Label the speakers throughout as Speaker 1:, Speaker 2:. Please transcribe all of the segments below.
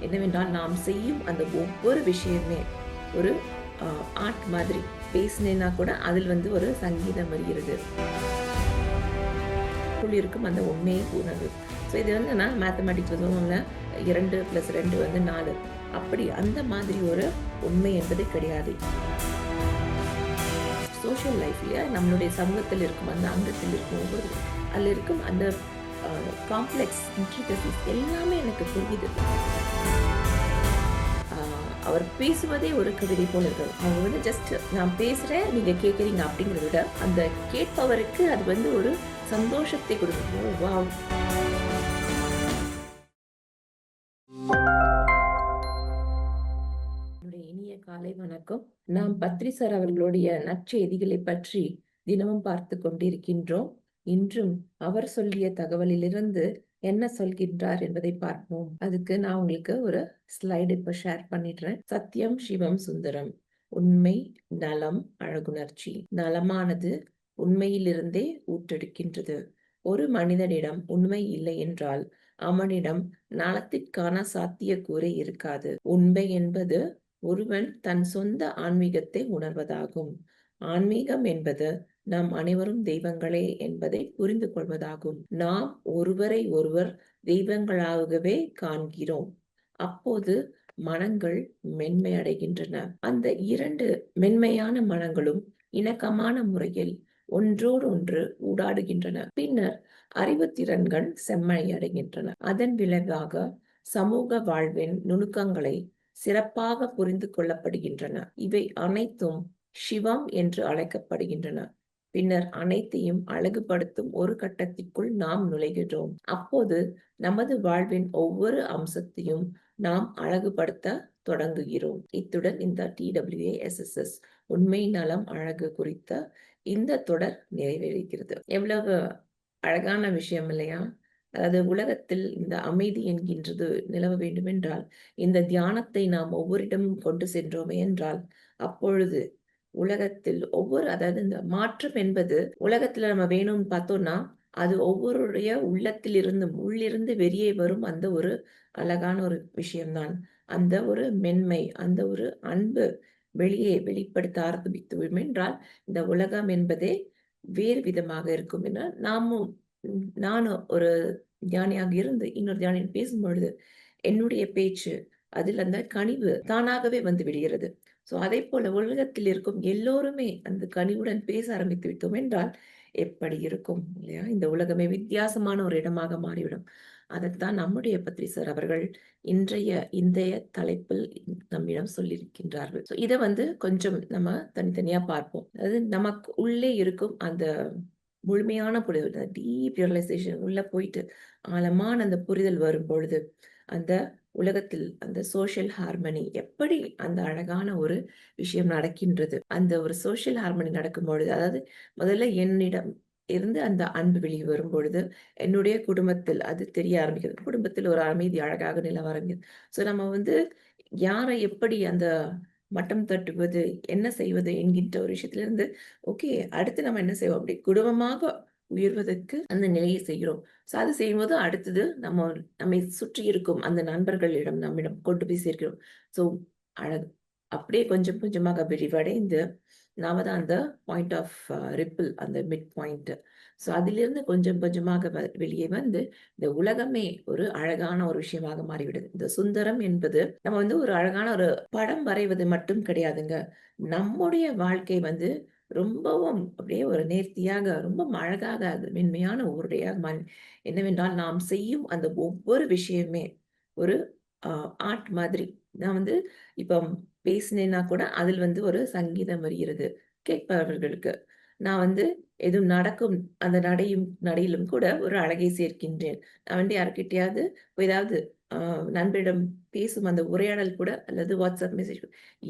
Speaker 1: என்னவென்றால் நாம் செய்யும் அந்த ஒவ்வொரு விஷயமே ஒரு ஆர்ட் மாதிரி. பேசினேன்னா கூட அதில் ஒரு சங்கீதம் வருகிறது. இருக்கும் அந்த உண்மையை உணர்வு. ஸோ இது நான் மேத்தமேட்டிக்ஸில் சொல்லுவோம்ல, 2 + 2 4. அப்படி அந்த மாதிரி ஒரு உண்மை என்பது கிடையாது. சோஷியல் லைஃப்ல நம்மளுடைய சமூகத்தில் இருக்கும் அந்த அங்கத்தில் இருக்கும் ஒவ்வொரு அதில் இருக்கும் அந்த காம்ப்ளெக்ஸ் இன்ட்ரிகசிஸ் எல்லாமே எனக்கு புரியுது. அவர் பேசுவதே ஒரு கவிதை போல இருக்கு. அவங்க ஜஸ்ட் நான் பேசுறேன், நீங்க கேட்குறீங்க அப்படிங்கிறத விட அந்த கேட்பவருக்கு அது ஒரு சந்தோஷத்தை கொடுக்கும். வாவ்! இனிய காலை வணக்கம். நாம் பத்ரி சார் அவர்களுடைய நற்செய்திகளை பற்றி தினமும் பார்த்து கொண்டிருக்கின்றோம். இன்றும் அவர் சொல்லிய தகவலிலிருந்து என்ன சொல்கின்றார் என்பதை பார்ப்போம். அதுக்கு நான் உங்களுக்கு ஒரு ஸ்லைடு இப்ப ஷேர் பண்ணிடுறேன். சத்தியம், சிவம், சுந்தரம். உண்மை, நலம், அழகுணர்ச்சி. நலமானது உண்மையிலிருந்தே ஊற்றெடுக்கின்றது. ஒரு மனிதனிடம் உண்மை இல்லை என்றால் அவனிடம் நலத்திற்கான சாத்தியக்கூறே இருக்காது. உண்மை என்பது ஒருவன் தன் சொந்த ஆன்மீகத்தை உணர்வதாகும். ஆன்மீகம் என்பது நாம் அனைவரும் தெய்வங்களே என்பதை புரிந்து கொள்வதாகும். நாம் ஒருவரை ஒருவர் தெய்வங்களாகவே காண்கிறோம். அப்போது மனங்கள் மென்மை அடைகின்றன. அந்த 2 மென்மையான மனங்களும் இணக்கமான முறையில் ஒன்றோடொன்று ஊடாடுகின்றன. பின்னர் அறிவுத்திறன்கள் செம்மையடைகின்றன. அதன் விளைவாக சமூக வாழ்வின் நுணுக்கங்களை சிறப்பாக புரிந்து கொள்ளப்படுகின்றன. இவை அனைத்தும் சிவம் என்று அழைக்கப்படுகின்றன. பின்னர் அனைத்தையும் அழகுபடுத்தும் ஒரு கட்டத்திற்குள் நாம் நுழைகிறோம். அப்போது நமது வாழ்வின் ஒவ்வொரு அம்சத்தையும் நாம் அழகுபடுத்த தொடங்குகிறோம். இத்துடன் இந்த TWASSS உண்மை, நலம், அழகு குறித்த இந்த தொடர் நிறைவேறுகிறது. எவ்வளவு அழகான விஷயம் இல்லையா? அதாவது உலகத்தில் இந்த அமைதி என்கின்றது நிலவ வேண்டுமென்றால் இந்த தியானத்தை நாம் ஒவ்வொருடமும் கொண்டு சென்றோமே என்றால் அப்பொழுது உலகத்தில் அதாவது இந்த மாற்றம் என்பது உலகத்துல நம்ம வேணும்னு பார்த்தோம்னா அது ஒவ்வொருடைய உள்ளிருந்து வெளியே வரும் அந்த ஒரு அழகான ஒரு விஷயம்தான். அந்த ஒரு மென்மை, அந்த ஒரு அன்பு வெளியே வெளிப்படுத்த ஆரம்பித்தோம் என்றால் இந்த உலகம் என்பதே வேறு விதமாக இருக்கும் என நானும் ஒரு தியானியாக இருந்து இன்னொரு தியானியின் பேசும் பொழுது என்னுடைய பேச்சு அதில் அந்த கனிவு தானாகவே வந்து விடுகிறது. சோ அதே போல உலகத்தில் இருக்கும் எல்லோருமே அந்த கனிவுடன் பேச ஆரம்பித்து விட்டோம் என்றால் எப்படி இருக்கும் இல்லையா? இந்த உலகமே வித்தியாசமான ஒரு இடமாக மாறிவிடும். அதைத்தான் நம்முடைய பத்ரி சார் அவர்கள் இன்றைய தலைப்பில் நம்மிடம் சொல்லியிருக்கின்றார்கள். இதை கொஞ்சம் நம்ம தனித்தனியா பார்ப்போம். அதாவது நமக்கு உள்ளே இருக்கும் அந்த முழுமையான புரிதல், டீப் ரியலைசேஷன் உள்ள போயிட்டு ஆழமான அந்த புரிதல் வரும் பொழுது அந்த உலகத்தில் அந்த சோஷியல் ஹார்மனி எப்படி அந்த அழகான ஒரு விஷயம் நடக்கின்றது. அந்த ஒரு சோஷியல் ஹார்மனி நடக்கும் பொழுது, அதாவது முதல்ல என்னிடம் இருந்து அந்த அன்பு வெளியே வரும் பொழுது என்னுடைய குடும்பத்தில் அது தெரிய ஆரம்பிக்கிறது. குடும்பத்தில் ஒரு அமைதி அழகாக நிலவ ஆரம்பிக்கிறது. ஸோ நம்ம யாரை எப்படி அந்த மட்டம் தட்டுவது, என்ன செய்வது என்கின்ற ஒரு விஷயத்திலிருந்து ஓகே அடுத்து நம்ம என்ன செய்வோம், அப்படி குடும்பமாக உயர்வதற்கு அந்த நிலையை செய்கிறோம். ஸோ அது செய்யும்போது அடுத்தது நம்மை சுற்றி இருக்கும் அந்த நண்பர்களிடம் நம்மிடம் கொண்டு போய் சேர்க்கிறோம். ஸோ அழகு அப்படியே கொஞ்சம் கொஞ்சமாக விரிவடைந்து நாம தான் அந்த பாயிண்ட் ஆஃப் ரிப்பிள், அந்த மிட் பாயிண்ட். ஸோ அதிலிருந்து கொஞ்சம் கொஞ்சமாக வெளியே வந்து இந்த உலகமே ஒரு அழகான ஒரு விஷயமாக மாறிவிடுது. இந்த சுந்தரம் என்பது நம்ம ஒரு அழகான ஒரு படம் வரைவது மட்டும் கிடையாதுங்க. நம்முடைய வாழ்க்கை ரொம்பவும் அப்படியே ஒரு நேர்த்தியாக ரொம்ப அழகாக அது மென்மையான உருடையாக மாறி என்னவென்றால் நாம் செய்யும் அந்த ஒவ்வொரு விஷயமே ஒரு ஆர்ட் மாதிரி. நான் இப்ப பேசினேன்னா கூட அதில் ஒரு சங்கீதம் வருகிறது கேட்பவர்களுக்கு. நான் எதுவும் நடக்கும் அந்த நடையிலும் கூட ஒரு அழகை சேர்க்கின்றேன். நான் யார்கிட்டயாவது ஏதாவது நண்பரிடம் பேசும் அந்த உரையாடல் கூட அல்லது வாட்ஸ்அப் மெசேஜ்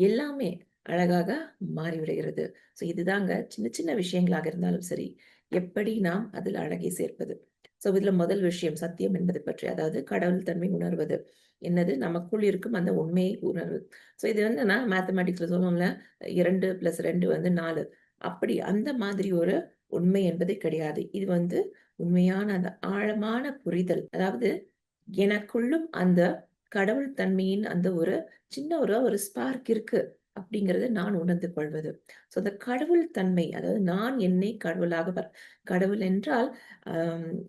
Speaker 1: எல்லாமே அழகாக மாறிவிடுகிறது. ஸோ இதுதாங்க சின்ன சின்ன விஷயங்களாக இருந்தாலும் சரி, எப்படி நாம் அதில் அழகை சேர்ப்பது. ஸோ இதுல முதல் விஷயம் சத்தியம் என்பதை பற்றி, அதாவது கடவுள் தன்மை உணர்வது. என்னது நமக்குள் இருக்கும் அந்த உண்மையை உணர்வு. ஸோ இது நான் மேத்தமேட்டிக்ஸ்ல சொல்லுவோம்ல, 2 + 2 4. அப்படி அந்த மாதிரி ஒரு உண்மை என்பது கிடையாது. இது உண்மையான அந்த ஆழமான புரிதல். அதாவது எனக்குள்ளும் அந்த கடவுள் தன்மையின் அந்த ஒரு சின்ன ஒரு ஸ்பார்க் இருக்கு அப்படிங்கிறத நான் உணர்ந்து கொள்வது. ஸோ அந்த கடவுள் தன்மை, அதாவது நான் என்னை கடவுளாக கடவுள் என்றால்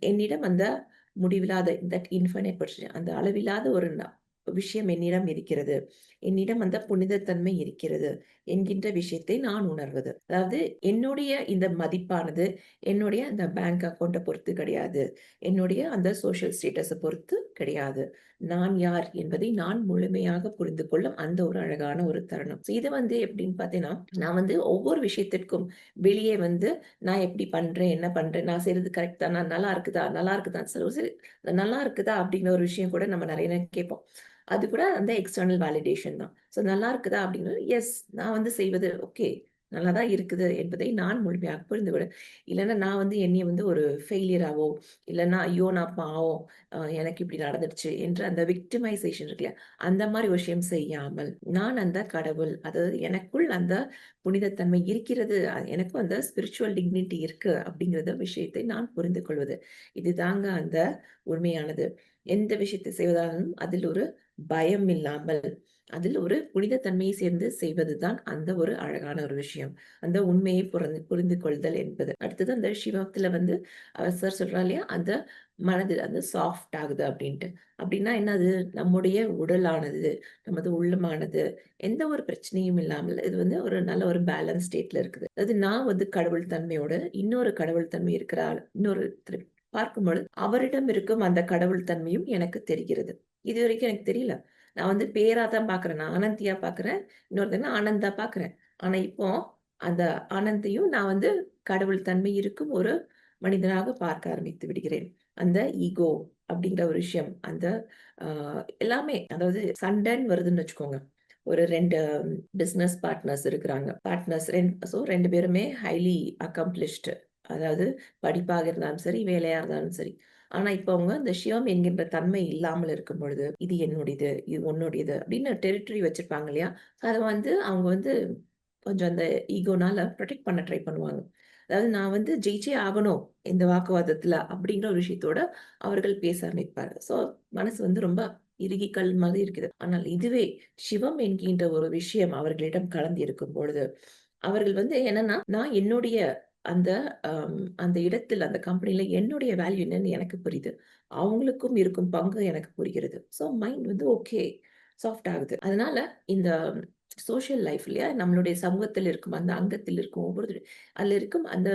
Speaker 1: என்னிடம் அந்த முடிவில்லாத தட் இன்ஃபைனைட் பொசிஷன், அந்த அளவில்லாத ஒரு விஷயம் என்னிடம் இருக்கிறது. என்னிடம் அந்த புனிதத்தன்மை இருக்கிறது என்கின்ற விஷயத்தை நான் உணர்வது. அதாவது என்னுடைய இந்த மதிப்பானது என்னுடைய அந்த பேங்க் அக்கவுண்ட்ட பொறுத்து கிடையாது. என்னுடைய அந்த சோஷியல் ஸ்டேட்டஸ பொறுத்து கிடையாது. நான் யார் என்பதை நான் முழுமையாக புரிந்து கொள்ளும் அந்த ஒரு அழகான ஒரு தருணம். இது எப்படின்னு பார்த்தீங்கன்னா, நான் ஒவ்வொரு விஷயத்திற்கும் வெளியே நான் எப்படி பண்றேன்? என்ன பண்றேன்? நான் செய்றது கரெக்ட் தானா? நல்லா இருக்குதா? நல்லா இருக்குதா? சரி நல்லா இருக்குதா? அப்படிங்கிற ஒரு விஷயம் கூட நம்ம நெறைய நேரம் கேட்போம். அது கூட அந்த எக்ஸ்டர்னல் வேலிடேஷன் தான். நல்லா இருக்குதா? அப்படிங்கிறது எஸ், நான் செய்வது ஓகே. நல்லா தான் இருக்குது என்பதை நான் முழுமையாக புரிந்து கொள். இல்லன்னா நான் என்னைய ஒரு ஃபெயிலியராவோ, இல்லன்னா ஐயோ! நான் பாவம், எனக்கு இப்படி நடந்துடுச்சு என்ற அந்த விக்டிமைசேஷன் இருக்குல்ல, அந்த மாரி விஷயம் செய்யாமல், நான் அந்த கடவுள், அதாவது எனக்குள் அந்த புனிதத்தன்மை இருக்கிறது. எனக்கும் அந்த ஸ்பிரிச்சுவல் டிக்னிட்டி இருக்கு அப்படிங்கிறத விஷயத்தை நான் புரிந்து கொள்வது. இதுதாங்க அந்த உண்மையானது. எந்த விஷயத்தை செய்வதாலும் அதில் ஒரு பயம் இல்லாமல், அதில் ஒரு புனிதத்தன்மையை சேர்ந்து செய்வதுதான் அந்த ஒரு அழகான ஒரு விஷயம். அந்த உண்மையை புரிந்து கொள்தல் என்பது. அடுத்தது அந்த சிவத்துல சார் சொல்றா இல்லையா? அந்த மனது அந்த சாஃப்ட் ஆகுது அப்படின்ட்டு. அப்படின்னா என்னது? நம்முடைய உடலானது, நமது உள்ளமானது எந்த ஒரு பிரச்சனையும் இல்லாமல் இது ஒரு நல்ல ஒரு பேலன்ஸ் ஸ்டேட்ல இருக்குது. அதாவது நான் கடவுள் தன்மையோட இன்னொரு கடவுள் தன்மை இருக்கிற ஆள் இன்னொருத்தர் பார்க்கும்பொழுது, அவரிடம் இருக்கும் அந்த கடவுள் தன்மையும் எனக்கு தெரிகிறது. இதுவரைக்கும் எனக்கு தெரியல. நான் பேரா தான் பார்க்குறேன். நான் ஆனந்தியா பார்க்குறேன். இன்னொருத்தங்க ஆனந்தா பார்க்குறேன். ஆனா இப்போ அந்த ஆனந்தையும் நான் கடவுள் தன்மை இருக்கும் ஒரு மனிதனாக பார்க்க ஆரம்பித்து விடுகிறேன். அந்த ஈகோ அப்படிங்கிற ஒரு விஷயம், அந்த அ எல்லாமே அதாவது சண்டைன்னு வருதுன்னு வச்சுக்கோங்க. ஒரு 2 பிசினஸ் பார்ட்னர்ஸ் இருக்கிறாங்க. பார்ட்னர்ஸ் 2 பேருமே ஹைலி அக்கம்ப்ளிஷ்டு. அதாவது படிப்பாக இருந்தாலும் சரி, வேலையா இருந்தாலும் சரி. ஆனா, இப்ப அவங்க இந்த சிவம் என்கின்ற தன்மை இல்லாமல் இருக்கும் பொழுது, இது என்னுடையது, இது உன்னுடையது அப்படின்னு டெரிட்டரி வச்சிருப்பாங்க இல்லையா? அத அவங்க கொஞ்சம் அந்த ஈகோனால புரொடெக்ட் பண்ண ட்ரை பண்ணுவாங்க. அதாவது நான் ஜெயிச்சே ஆகணும் இந்த வாக்குவாதத்துல அப்படிங்கிற ஒரு விஷயத்தோட அவர்கள் பேச ஆரம்பிப்பாங்க. ஸோ மனசு ரொம்ப இறுகி கல் மாதிரி இருக்குது. ஆனால் இதுவே சிவம் என்கின்ற ஒரு விஷயம் அவர்களிடம் கலந்து இருக்கும் பொழுது, அவர்கள் என்னன்னா, நான் என்னுடைய அந்த அந்த இடத்தில் அந்த கம்பெனில என்னுடைய வேல்யூ என்னன்னு எனக்கு புரியுது. அவங்களுக்கும் இருக்கும் பங்கு எனக்கு புரிகிறது. ஸோ மைண்ட் ஓகே, சாஃப்ட் ஆகுது. அதனால இந்த சோசியல் லைஃப் இல்லையா? நம்மளுடைய சமூகத்தில் இருக்கும் அந்த அங்கத்தில் இருக்கும் அதுல இருக்கும் அந்த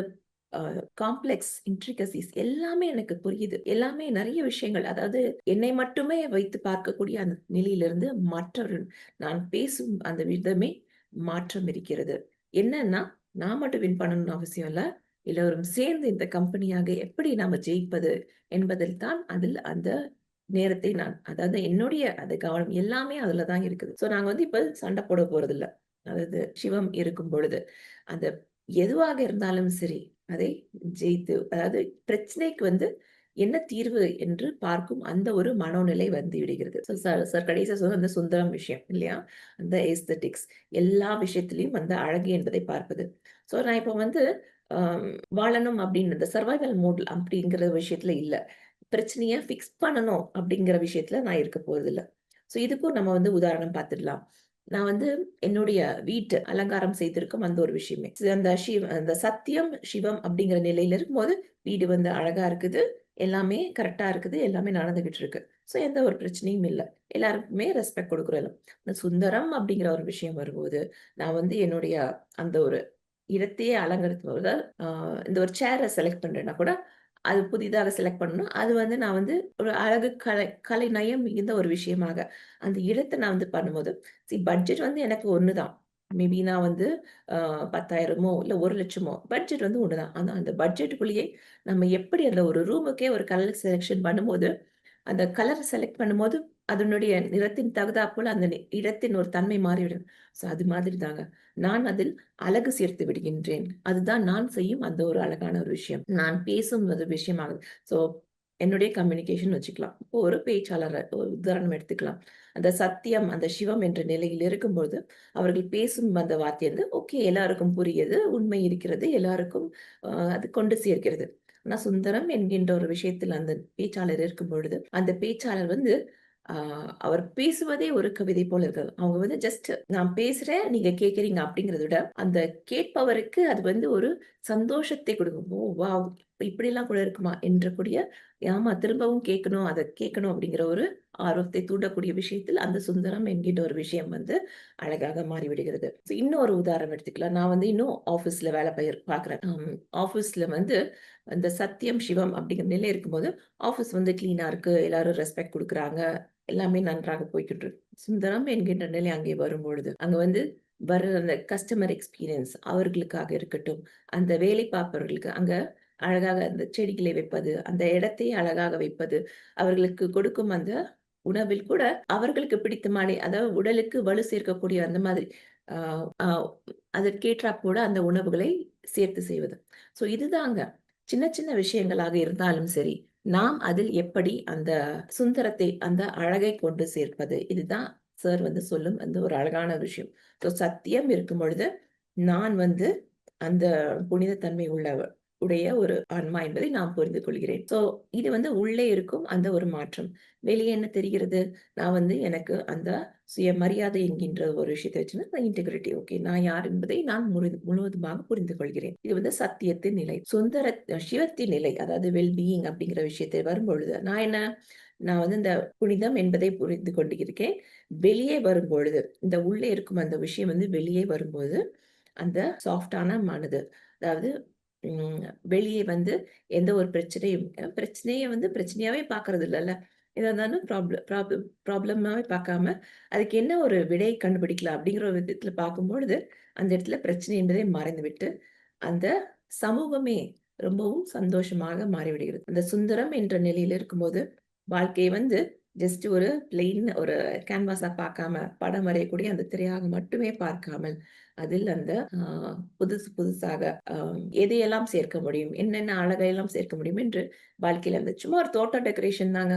Speaker 1: அ காம்ப்ளெக்ஸ் இன்ட்ரிகசிஸ் எல்லாமே எனக்கு புரியுது. எல்லாமே நெறைய விஷயங்கள். அதாவது என்னை மட்டுமே வைத்து பார்க்கக்கூடிய அந்த நிலையிலிருந்து மற்றவர்கள் நான் பேசும் அந்த விதமே மாற்றம் இருக்கிறது. என்னன்னா, நான் மட்டும் வின் பண்ணணும்னு அவசியம் இல்ல. எல்லோரும் சேர்ந்து இந்த கம்பெனியாக எப்படி நாம ஜெயிப்பது என்பதில் தான் அதில் அந்த நேரத்தை நான் அதாவது என்னுடைய அந்த கவனம் எல்லாமே அதுல தான் இருக்குது. ஸோ நாங்க இப்ப சண்டை போட போறதில்ல. அதாவது சிவம் இருக்கும் பொழுது. அந்த எதுவாக இருந்தாலும் சரி, அதை ஜெயித்து அதாவது பிரச்சனைக்கு என்ன தீர்வு என்று பார்க்கும் அந்த ஒரு மனோநிலை வந்து விடுகிறது. ஸோ சார் சார் கடைசியா சொன்ன அந்த சுந்தரம் விஷயம் இல்லையா? அந்த ஏஸ்தெட்டிக்ஸ் எல்லா விஷயத்திலயும் அழகு என்பதை பார்ப்பது. ஸோ நான் இப்ப அ வாழணும் அப்படின்னு இந்த சர்வைவல் மோட் அப்படிங்கிற விஷயத்துல இல்ல. பிரச்சனைய ஃபிக்ஸ் பண்ணணும் அப்படிங்கிற விஷயத்துல நான் இருக்க போறதில்ல. ஸோ இதுக்கும் நம்ம உதாரணம் பார்த்துடலாம். நான் என்னுடைய வீட்டு அலங்காரம் செய்திருக்கும் அந்த ஒரு விஷயமே. அந்த அந்த சத்தியம், சிவம் அப்படிங்கிற நிலையில இருக்கும்போது, வீடு அழகா இருக்குது. எல்லாமே கரெக்ட்டா இருக்குது. எல்லாமே நடந்துகிட்டு இருக்கு. ஸோ எந்த ஒரு பிரச்சனையும் இல்ல. எல்லாருக்குமே ரெஸ்பெக்ட் குடுக்குறோம். இந்த சுந்தரம் அப்படிங்கிற ஒரு விஷயம் வரும்போது, நான் என்னுடைய அந்த ஒரு இடத்தையே அலங்கரிக்கும்போது, இந்த ஒரு சேர செலக்ட் பண்றேன்னா கூட, அது புதிதாக செலக்ட் பண்ணணும். அது நான் ஒரு அழகு கலை நயம் மிகுந்த ஒரு விஷயமாக, அந்த இடத்த நான் பண்ணும்போது, பட்ஜெட் எனக்கு ஒண்ணு தான். மேபி நான் அ 10,000மோ இல்ல 1,00,000மோ பட்ஜெட் ஒண்ணு தான். ஆனா அந்த பட்ஜெட்டுக்குள்ளேயே நம்ம எப்படி அந்த ஒரு ரூமுக்கே ஒரு கலர் செலக்ஷன் பண்ணும்போது அந்த கலர் செலக்ட் பண்ணும்போது, அதனுடைய நிறத்தின் தகுந்தாற்போல அந்த இடத்தின் ஒரு தன்மை மாறிவிடும். ஸோ அது மாதிரி தாங்க. நான் அதில் அழகு சேர்த்து விடுகின்றேன். அதுதான் நான் செய்யும் அந்த ஒரு அழகான ஒரு விஷயம். நான் பேசும் ஒரு விஷயமாகுது. ஸோ என்னுடைய கம்யூனிகேஷன் வச்சுக்கலாம். இப்போ ஒரு பேச்சாளர ஒரு உதாரணம் எடுத்துக்கலாம். அந்த சத்தியம், அந்த சிவம் என்ற நிலையில் இருக்கும்போது, அவர்கள் பேசும் அந்த வார்த்தை ஓகே எல்லாருக்கும் புரியுது. உண்மை இருக்கிறது. எல்லாருக்கும் அது கொண்டு சேர்க்கிறது. ஆனா சுந்தரம் என்கின்ற ஒரு விஷயத்தில் அந்த பேச்சாளர் இருக்கும் பொழுது, அந்த பேச்சாளர் அவர் பேசுவதே ஒரு கவிதை போல இருக்கு. அவங்க வந்து ஜஸ்ட் நான் பேசுறேன், நீங்க கேட்கிறீங்க அப்படிங்கிறத விட, அந்த கேட்பவருக்கு அது வந்து ஒரு சந்தோஷத்தை கொடுக்கும். "ஓ வாவ்! இப்படிலாம் கூட இருக்குமா?" என்ற கூடிய ஆமா திரும்பவும் கேட்கணும், அத கேட்கணும் அப்படிங்கிற ஒரு ஆர்வத்தை தூண்டக்கூடிய விஷயத்தில் அந்த சுந்தரம் என்கின்ற ஒரு விஷயம் வந்து அழகாக மாறிவிடுகிறது. இன்னொரு உதாரணம் எடுத்துக்கலாம். நான் வந்து இன்னும் ஆஃபீஸ்ல வேலை பார்க்குறேன். ஆஃபீஸ்ல வந்து அந்த சத்தியம், சிவம் அப்படிங்கிற நிலை இருக்கும்போது, ஆஃபீஸ் வந்து கிளீனா இருக்கு. எல்லாரும் ரெஸ்பெக்ட் குடுக்குறாங்க. எல்லாமே நன்றாக போய்க்கிட்டு இருக்கு. சுந்தரம் என்கின்ற நிலை அங்கே வரும்பொழுது, அங்க வந்து வர்ற அந்த கஸ்டமர் எக்ஸ்பீரியன்ஸ் அவர்களுக்காக இருக்கட்டும், அந்த வேலை பார்ப்பவர்களுக்கு அங்க அழகாக அந்த செடிகளை வைப்பது, அந்த இடத்தை அழகாக வைப்பது, அவர்களுக்கு கொடுக்கும் அந்த உணவில் கூட அவர்களுக்கு பிடித்தமான அதாவது உடலுக்கு வலு சேர்க்கக்கூடிய அந்த மாதிரி ஆ ஆ அதற்கேற்றாற்போல அந்த உணவுகளை சேர்த்து செய்வது. இதுதாங்க. சின்ன சின்ன விஷயங்களாக இருந்தாலும் சரி, நாம் அதில் எப்படி அந்த சுந்தரத்தை, அந்த அழகை கொண்டு சேர்ப்பது. இதுதான் சார் வந்து சொல்லும் அந்த ஒரு அழகான விஷயம். சத்தியம் இருக்கும் பொழுது, நான் வந்து அந்த புனித தன்மை உடைய ஒரு ஆன்மா என்பதை நான் புரிந்து கொள்கிறேன். இது வந்து உள்ளே இருக்கும் அந்த ஒரு மாற்றம். வெளியே என்ன தெரிகிறது? நான் வந்து எனக்கு அந்த சுயமரியாதை என்கின்ற ஒரு விஷயத்த வச்சுன்னா, இன்டெகிரிட்டி ஓகே. நான் யார் என்பதை நான் முழுவதுமாக புரிந்து கொள்கிறேன். இது வந்து சத்தியத்தின் நிலை. சிவத்தின் நிலை. அதாவது வெல் பீயிங் அப்படிங்கிற விஷயத்தை வரும்பொழுது, நான் வந்து இந்த புனிதம் என்பதை புரிந்து கொண்டிருக்கேன். வெளியே வரும்பொழுது, இந்த உள்ளே இருக்கும் அந்த விஷயம் வந்து வெளியே வரும்போது, அந்த சாஃப்ட்டான மனது. அதாவது ம் வெளியே வந்து எந்த ஒரு பிரச்சனையும் பிரச்சனைய வந்து பிரச்சனையாவே பார்க்கறது இல்லல்ல. எதா இருந்தாலும் ப்ராப்ளமாவே பார்க்காம, அதுக்கு என்ன ஒரு விடை கண்டுபிடிக்கலாம் அப்படிங்கிற ஒரு விதத்துல பார்க்கும்பொழுது, அந்த இடத்துல பிரச்சனை என்பதை மறந்துவிட்டு, அந்த சமூகமே ரொம்பவும் சந்தோஷமாக மாறிவிடுகிறது. அந்த சுந்தரம் என்ற நிலையில இருக்கும்போது, வாழ்க்கை வந்து ஜஸ்ட் ஒரு பிளெயின் ஒரு கேன்வாஸா பார்க்காம, படம் வரையக்கூடிய அந்த திரையாக மட்டுமே பார்க்காமல், அதில் அந்த புதுசு புதுசாக அ எதையெல்லாம் சேர்க்க முடியும்? என்னென்ன அழகையெல்லாம் சேர்க்க முடியும் என்று வாழ்க்கையில அந்த சும்மா ஒரு தோட்டம் டெக்கரேஷன் தாங்க.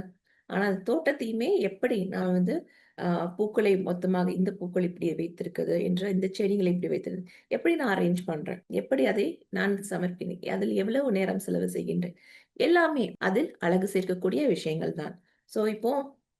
Speaker 1: ஆனா அந்த தோட்டத்தையுமே எப்படி நான் வந்து அ பூக்களை மொத்தமாக இந்த பூக்கள் இப்படி வைத்திருக்குது என்ற இந்த செடிகளை இப்படி வைத்திருக்கு. எப்படி நான் அரேஞ்ச் பண்றேன்? எப்படி அதை நான் சமர்ப்பினேன்? அதில் எவ்வளவு நேரம் செலவு செய்கின்றேன்? எல்லாமே அதில் அழகு சேர்க்கக்கூடிய விஷயங்கள் தான். இப்போ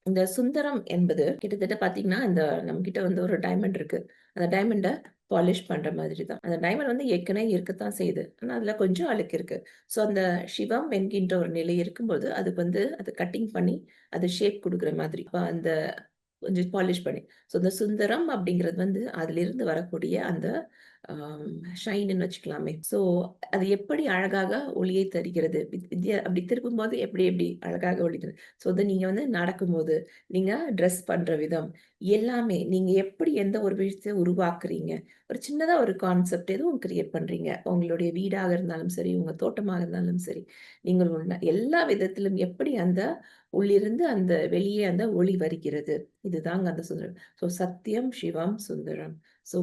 Speaker 1: இந்த சுந்தரம் என்பது கிட்டத்தட்ட பார்த்தீங்கன்னா, இந்த நம்மகிட்ட வந்து ஒரு டைமண்ட் இருக்கு. அந்த டைமண்ட பாலிஷ் பண்ற மாதிரி தான். அந்த டைமண்ட் வந்து ஏற்கனவே இருக்கத்தான் செய்யுது. ஆனா, அதுல கொஞ்சம் அழுக்கு இருக்கு. அந்த சிவம் என்கின்ற ஒரு நிலை இருக்கும்போது, அதுக்கு வந்து அத கட்டிங் பண்ணி, அது ஷேப் குடுக்குற மாதிரி. அப்ப அந்த கொஞ்சம் பாலிஷ் பண்ணி. இந்த சுந்தரம் அப்படிங்கிறது வந்து அதிலிருந்து வரக்கூடிய அந்த ஆம் ஷைனுன்னு வச்சுக்கலாமே. அது எப்படி அழகாக ஒளியை தருகிறது. அப்படி திருப்பும்போது எப்படி எப்படி அழகாக ஒளி தரும். அத நீங்க வந்து நடக்கும்போது, நீங்க ட்ரெஸ் பண்ற விதம், எல்லாமே நீங்க எப்படி எந்த ஒரு விஷயத்த உருவாக்குறீங்க. ஒரு சின்னதா ஒரு கான்செப்ட் எதுவும் கிரியேட் பண்றீங்க. உங்களுடைய வீடாக இருந்தாலும் சரி, உங்க தோட்டமாக இருந்தாலும் சரி, நீங்கள் எல்லா விதத்திலும் எப்படி அந்த உள்ளிருந்து அந்த வெளியே அந்த ஒளி வருகிறது. இதுதாங்க அந்த சுந்தரம். சத்தியம், சிவம், சுந்தரம்.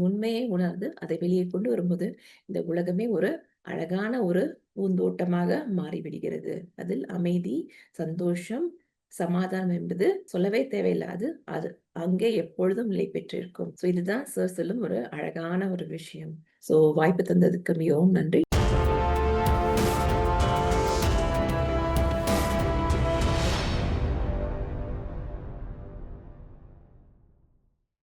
Speaker 1: உண்மையை உணர்ந்து அதை வெளியே கொண்டு வரும்போது, இந்த உலகமே ஒரு அழகான ஒரு பூந்தோட்டமாக மாறிவிடுகிறது. அதில் அமைதி, சந்தோஷம், சமாதானம் என்பது சொல்லவே தேவையில்ல. அது அது அங்கே எப்பொழுதும் நிலை பெற்றிருக்கும். இதுதான் சார் சொல்லும் ஒரு அழகான ஒரு விஷயம். வாய்ப்பு தந்ததுக்கு மிகவும் நன்றி.